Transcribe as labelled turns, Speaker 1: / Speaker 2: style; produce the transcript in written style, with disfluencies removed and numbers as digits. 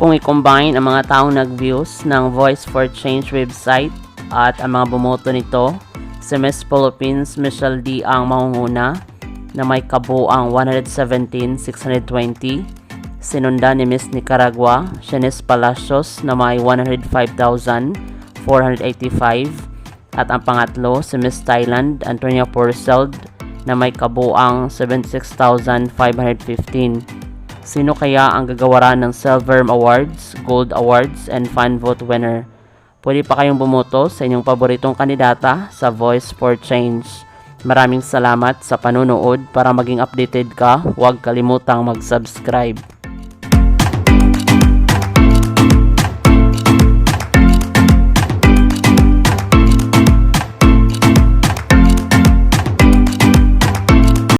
Speaker 1: Kung i-combine ang mga taong nag-views ng Voice for Change website at ang mga bumoto nito, si Miss Philippines Michelle D ang mangunguna na may kabuang 117,620. Sinundan ni Miss Nicaragua, Shanice Palacios na may 105,485. At ang pangatlo, si Miss Thailand, Antonia Porceld na may kabuang 76,515. Sino kaya ang gagawaran ng Silver Awards, Gold Awards, and Fan Vote winner? Pwede pa kayong bumoto sa inyong paboritong kandidata sa Voice for Change. Maraming salamat sa panunood. Para maging updated ka, huwag kalimutang mag-subscribe.